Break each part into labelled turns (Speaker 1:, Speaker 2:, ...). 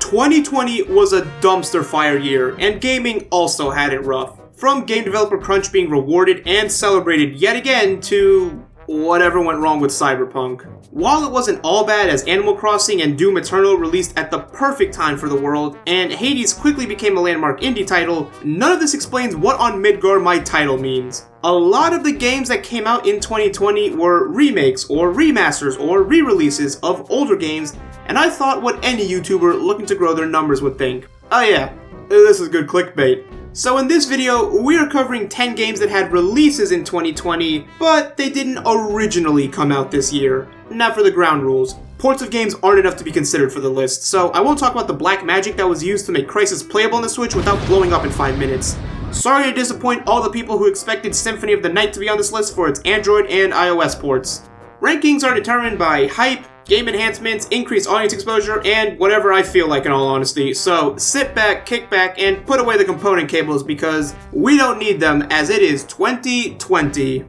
Speaker 1: 2020 was a dumpster fire year, and gaming also had it rough. From game developer crunch being rewarded and celebrated yet again to whatever went wrong with Cyberpunk. While it wasn't all bad as Animal Crossing and Doom Eternal released at the perfect time for the world, and Hades quickly became a landmark indie title, none of this explains what on Midgar my title means. A lot of the games that came out in 2020 were remakes or remasters or re-releases of older games, and I thought what any YouTuber looking to grow their numbers would think. Oh yeah, this is good clickbait. So in this video, we are covering 10 games that had releases in 2020, but they didn't originally come out this year. Now for the ground rules. Ports of games aren't enough to be considered for the list, so I won't talk about the black magic that was used to make Crysis playable on the Switch without blowing up in 5 minutes. Sorry to disappoint all the people who expected Symphony of the Night to be on this list for its Android and iOS ports. Rankings are determined by hype, game enhancements, increased audience exposure, and whatever I feel like in all honesty. So sit back, kick back, and put away the component cables because we don't need them as it is 2020.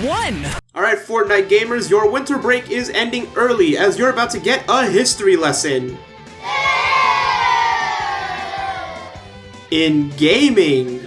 Speaker 2: One!
Speaker 1: Alright Fortnite gamers, your winter break is ending early as you're about to get a history lesson. In gaming.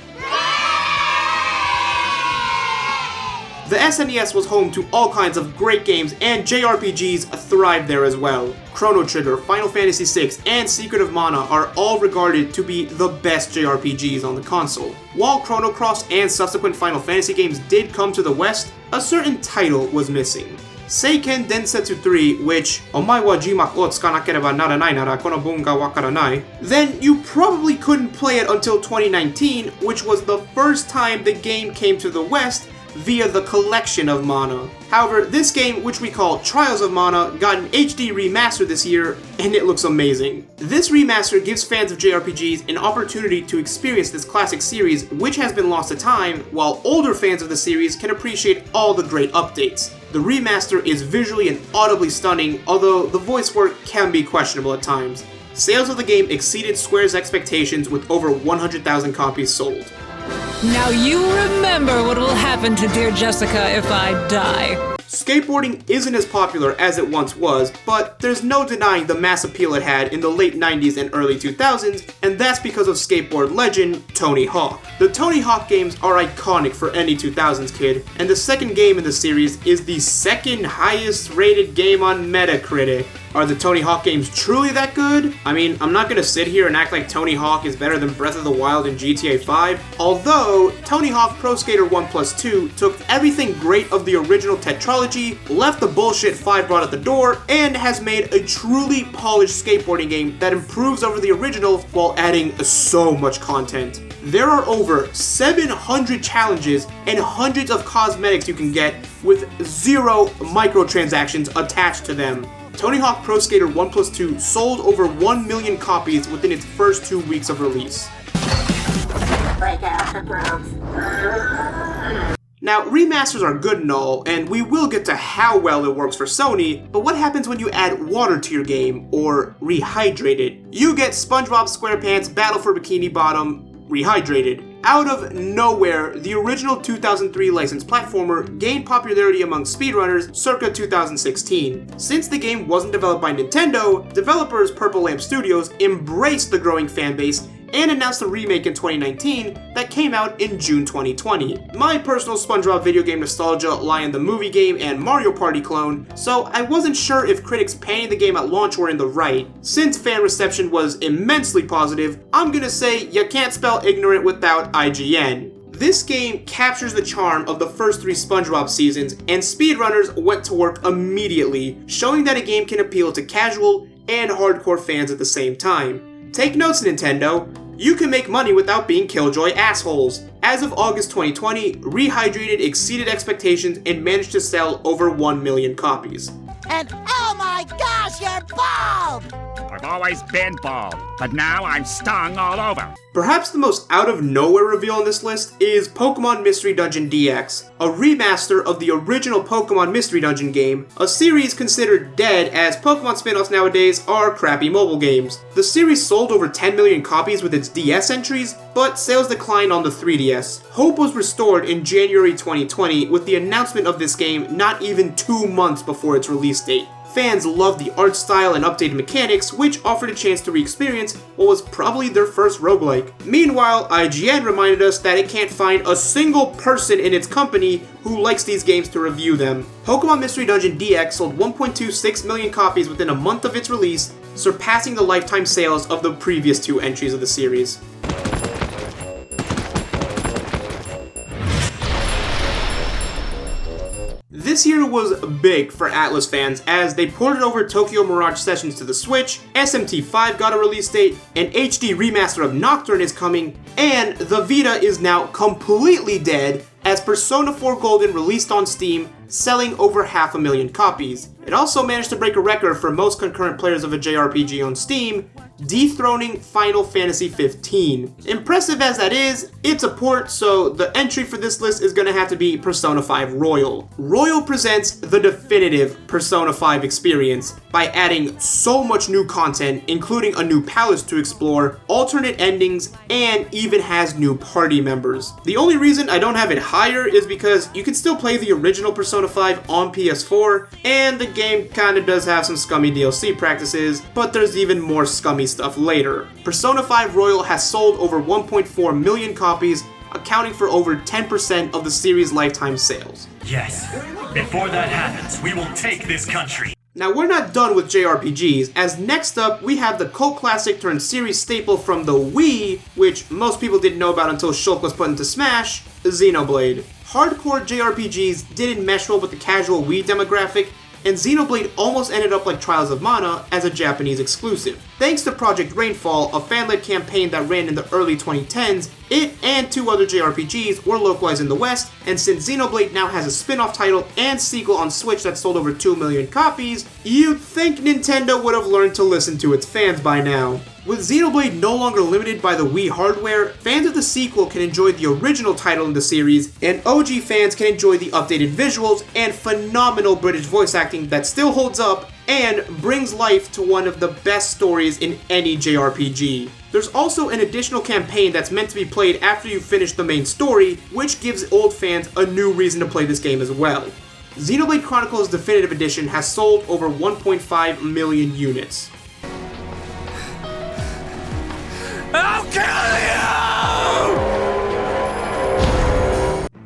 Speaker 1: The SNES was home to all kinds of great games, and JRPGs thrived there as well. Chrono Trigger, Final Fantasy VI, and Secret of Mana are all regarded to be the best JRPGs on the console. While Chrono Cross and subsequent Final Fantasy games did come to the West, a certain title was missing. Seiken Densetsu 3, which omae wa jimaku o tsukanakereba naranai nara kono bun ga wakaranai, then you probably couldn't play it until 2019, which was the first time the game came to the West via the collection of Mana. However, this game, which we call Trials of Mana, got an HD remaster this year, and it looks amazing. This remaster gives fans of JRPGs an opportunity to experience this classic series, which has been lost to time, while older fans of the series can appreciate all the great updates. The remaster is visually and audibly stunning, although the voice work can be questionable at times. Sales of the game exceeded Square's expectations with over 100,000 copies sold.
Speaker 2: Now you remember what will happen to dear Jessica if I die.
Speaker 1: Skateboarding isn't as popular as it once was, but there's no denying the mass appeal it had in the late 90s and early 2000s, and that's because of skateboard legend Tony Hawk. The Tony Hawk games are iconic for any 2000s kid, and the second game in the series is the second highest rated game on Metacritic. Are the Tony Hawk games truly that good? I mean, I'm not gonna sit here and act like Tony Hawk is better than Breath of the Wild and GTA 5, although Tony Hawk Pro Skater 1+2 took everything great of the original tetralogy, left the bullshit 5 brought at the door, and has made a truly polished skateboarding game that improves over the original while adding so much content. There are over 700 challenges and hundreds of cosmetics you can get with 0 microtransactions attached to them. Tony Hawk Pro Skater 1+2 sold over 1 million copies within its first 2 weeks of release. Now, remasters are good and all, and we will get to how well it works for Sony, but what happens when you add water to your game, or Rehydrated? You get SpongeBob SquarePants Battle for Bikini Bottom Rehydrated. Out of nowhere, the original 2003 licensed platformer gained popularity among speedrunners circa 2016. Since the game wasn't developed by Nintendo, developers Purple Lamp Studios embraced the growing fanbase and announced a remake in 2019 that came out in June 2020. My personal SpongeBob video game nostalgia lie in the movie game and Mario Party clone, so I wasn't sure if critics panning the game at launch were in the right. Since fan reception was immensely positive, I'm gonna say you can't spell ignorant without IGN. This game captures the charm of the first 3 SpongeBob seasons, and speedrunners went to work immediately, showing that a game can appeal to casual and hardcore fans at the same time. Take notes, Nintendo. You can make money without being killjoy assholes. As of August 2020, Rehydrated exceeded expectations and managed to sell over 1 million copies.
Speaker 3: And oh my gosh, you're bald!
Speaker 4: I've always been bald, but now I'm stung all over.
Speaker 1: Perhaps the most out-of-nowhere reveal on this list is Pokemon Mystery Dungeon DX, a remaster of the original Pokemon Mystery Dungeon game, a series considered dead as Pokemon spin-offs nowadays are crappy mobile games. The series sold over 10 million copies with its DS entries, but sales declined on the 3DS. Hope was restored in January 2020 with the announcement of this game not even 2 months before its release date. Fans loved the art style and updated mechanics, which offered a chance to re-experience what was probably their first roguelike. Meanwhile, IGN reminded us that it can't find a single person in its company who likes these games to review them. Pokemon Mystery Dungeon DX sold 1.26 million copies within a month of its release, surpassing the lifetime sales of the previous two entries of the series. This year was big for Atlus fans as they ported over Tokyo Mirage Sessions to the Switch, SMT5 got a release date, an HD remaster of Nocturne is coming, and the Vita is now completely dead as Persona 4 Golden released on Steam, selling over 500,000 copies. It also managed to break a record for most concurrent players of a JRPG on Steam, dethroning Final Fantasy XV. Impressive as that is, it's a port, so the entry for this list is gonna have to be Persona 5 Royal. Royal presents the definitive Persona 5 experience by adding so much new content, including a new palace to explore, alternate endings, and even has new party members. The only reason I don't have it higher is because you can still play the original Persona 5 on PS4, and the game kinda does have some scummy DLC practices, but there's even more scummy stuff later. Persona 5 Royal has sold over 1.4 million copies, accounting for over 10% of the series' lifetime sales.
Speaker 5: Yes, before that happens, we will take this country.
Speaker 1: Now we're not done with JRPGs, as next up we have the cult classic turned series staple from the Wii, which most people didn't know about until Shulk was put into Smash, Xenoblade. Hardcore JRPGs didn't mesh well with the casual Wii demographic, and Xenoblade almost ended up like Trials of Mana as a Japanese exclusive. Thanks to Project Rainfall, a fan-led campaign that ran in the early 2010s, it and two other JRPGs were localized in the West, and since Xenoblade now has a spin-off title and sequel on Switch that sold over 2 million copies, you'd think Nintendo would have learned to listen to its fans by now. With Xenoblade no longer limited by the Wii hardware, fans of the sequel can enjoy the original title in the series, and OG fans can enjoy the updated visuals and phenomenal British voice acting that still holds up and brings life to one of the best stories in any JRPG. There's also an additional campaign that's meant to be played after you finish the main story, which gives old fans a new reason to play this game as well. Xenoblade Chronicles Definitive Edition has sold over 1.5 million units.
Speaker 5: I'll kill you!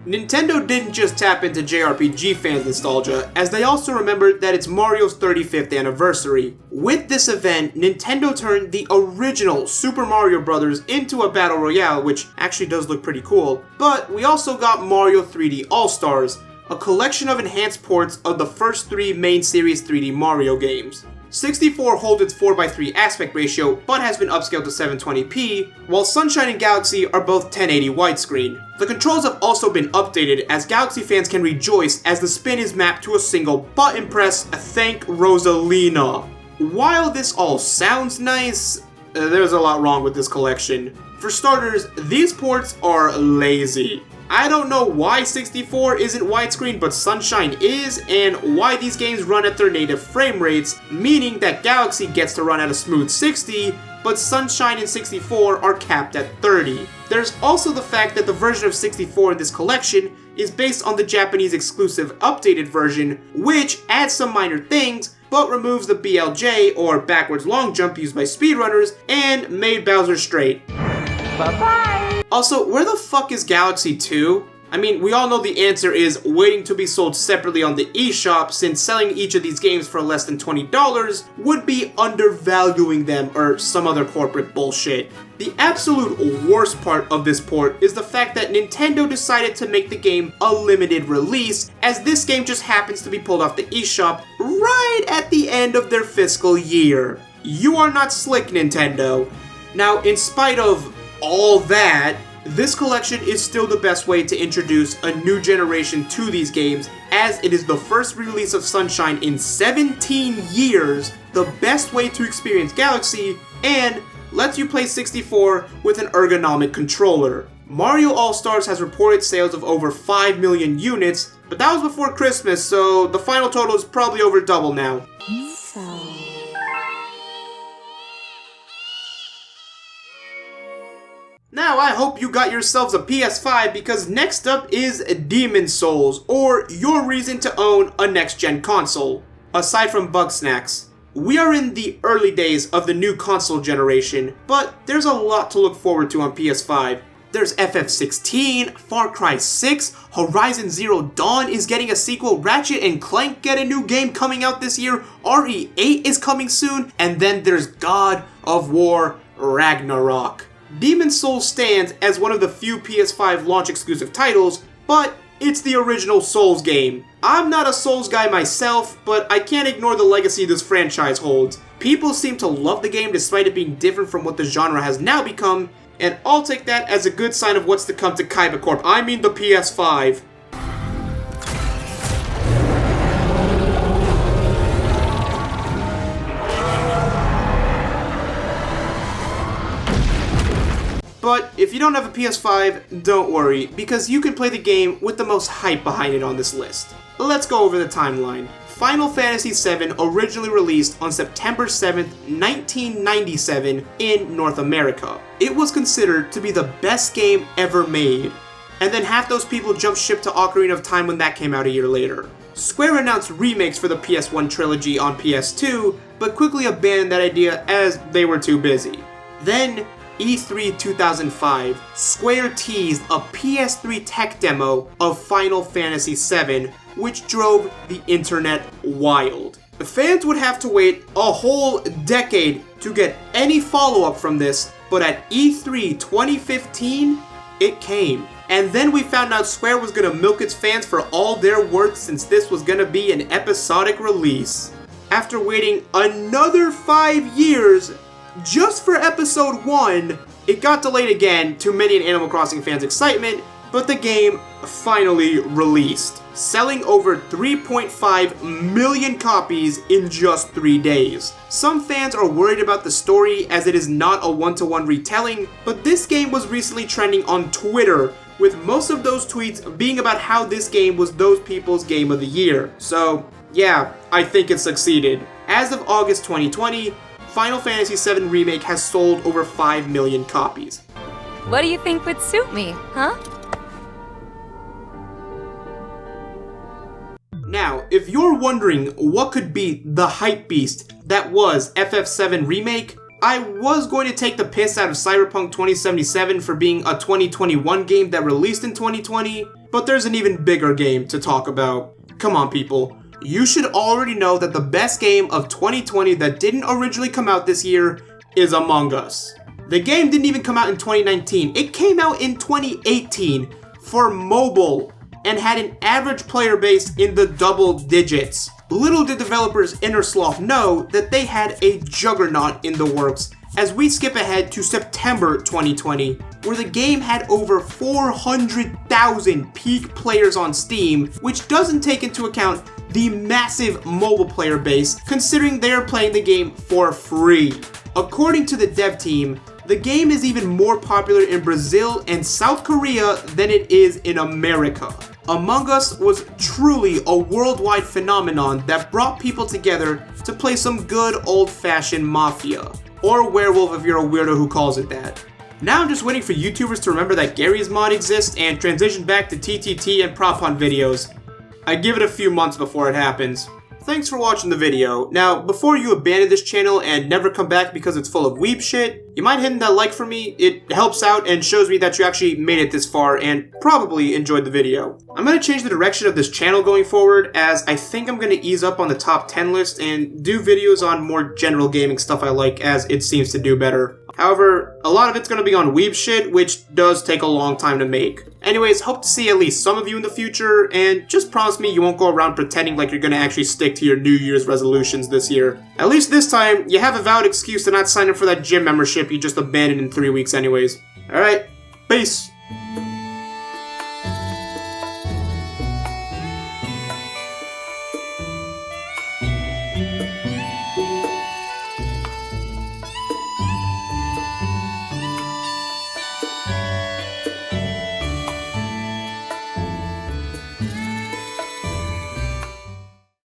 Speaker 1: Nintendo didn't just tap into JRPG fans' nostalgia, as they also remembered that it's Mario's 35th anniversary. With this event, Nintendo turned the original Super Mario Bros. Into a battle royale, which actually does look pretty cool, but we also got Mario 3D AllStars, a collection of enhanced ports of the first three main series 3D Mario games. 64 holds its 4:3 aspect ratio, but has been upscaled to 720p, while Sunshine and Galaxy are both 1080 widescreen. The controls have also been updated, as Galaxy fans can rejoice as the spin is mapped to a single button press, thank Rosalina. While this all sounds nice, there's a lot wrong with this collection. For starters, these ports are lazy. I don't know why 64 isn't widescreen but Sunshine is, and why these games run at their native frame rates, meaning that Galaxy gets to run at a smooth 60, but Sunshine and 64 are capped at 30. There's also the fact that the version of 64 in this collection is based on the Japanese exclusive updated version, which adds some minor things, but removes the BLJ, or backwards long jump used by speedrunners, and made Bowser straight. Bye-bye! Also, where the fuck is Galaxy 2? I mean, we all know the answer is waiting to be sold separately on the eShop, since selling each of these games for less than $20 would be undervaluing them or some other corporate bullshit. The absolute worst part of this port is the fact that Nintendo decided to make the game a limited release, as this game just happens to be pulled off the eShop right at the end of their fiscal year. You are not slick, Nintendo. Now, in spite of all that, this collection is still the best way to introduce a new generation to these games, as it is the first release of Sunshine in 17 years, the best way to experience Galaxy, and lets you play 64 with an ergonomic controller. Mario All-Stars has reported sales of over 5 million units, but that was before Christmas, so the final total is probably over double now. Now I hope you got yourselves a PS5, because next up is Demon's Souls, or your reason to own a next-gen console. aside from bug snacks. We are in the early days of the new console generation, but there's a lot to look forward to on PS5. There's FF16, Far Cry 6, Horizon Zero Dawn is getting a sequel, Ratchet and Clank get a new game coming out this year, RE8 is coming soon, and then there's God of War Ragnarok. Demon's Souls stands as one of the few PS5 launch exclusive titles, but it's the original Souls game. I'm not a Souls guy myself, but I can't ignore the legacy this franchise holds. People seem to love the game despite it being different from what the genre has now become, and I'll take that as a good sign of what's to come to Kaiba Corp. I mean the PS5. But if you don't have a PS5, don't worry, because you can play the game with the most hype behind it on this list. Let's go over the timeline. Final Fantasy VII originally released on September 7th, 1997 in North America. It was considered to be the best game ever made, and then half those people jumped ship to Ocarina of Time when that came out a year later. Square announced remakes for the PS1 trilogy on PS2, but quickly abandoned that idea as they were too busy. Then, E3 2005, Square teased a PS3 tech demo of Final Fantasy VII, which drove the internet wild. The fans would have to wait a whole decade to get any follow-up from this, but at E3 2015, it came. And then we found out Square was gonna milk its fans for all their worth since this was gonna be an episodic release. After waiting another 5 years, just for episode 1, it got delayed again to many an Animal Crossing fans' excitement, but the game finally released, selling over 3.5 million copies in just 3 days. Some fans are worried about the story as it is not a one-to-one retelling, but this game was recently trending on Twitter, with most of those tweets being about how this game was those people's game of the year. So, yeah, I think it succeeded. As of August 2020, Final Fantasy VII Remake has sold over 5 million copies.
Speaker 6: What do you think would suit me, huh?
Speaker 1: Now, if you're wondering what could be the hype beast that was FF7 Remake, I was going to take the piss out of Cyberpunk 2077 for being a 2021 game that released in 2020, but there's an even bigger game to talk about. Come on, people. You should already know that the best game of 2020 that didn't originally come out this year is Among Us. The game didn't even come out in 2019. It came out in 2018 for mobile and had an average player base in the double digits. Little did developers Innersloth know that they had a juggernaut in the works as we skip ahead to September 2020, where the game had over 400,000 peak players on Steam, which doesn't take into account the massive mobile player base, considering they are playing the game for free. According to the dev team, the game is even more popular in Brazil and South Korea than it is in America. Among Us was truly a worldwide phenomenon that brought people together to play some good old-fashioned Mafia. Or Werewolf if you're a weirdo who calls it that. Now I'm just waiting for YouTubers to remember that Gary's mod exists and transition back to TTT and prop hunt videos. I give it a few months before it happens. Thanks for watching the video. Now, before you abandon this channel and never come back because it's full of weeb shit, you mind hitting that like for me? It helps out and shows me that you actually made it this far and probably enjoyed the video. I'm going to change the direction of this channel going forward, as I think I'm going to ease up on the top 10 list and do videos on more general gaming stuff I like, as it seems to do better. However, a lot of it's going to be on weeb shit, which does take a long time to make. Anyways, hope to see at least some of you in the future, and just promise me you won't go around pretending like you're going to actually stick to your New Year's resolutions this year. At least this time, you have a valid excuse to not sign up for that gym membership you just abandoned in 3 weeks anyways. Alright, peace!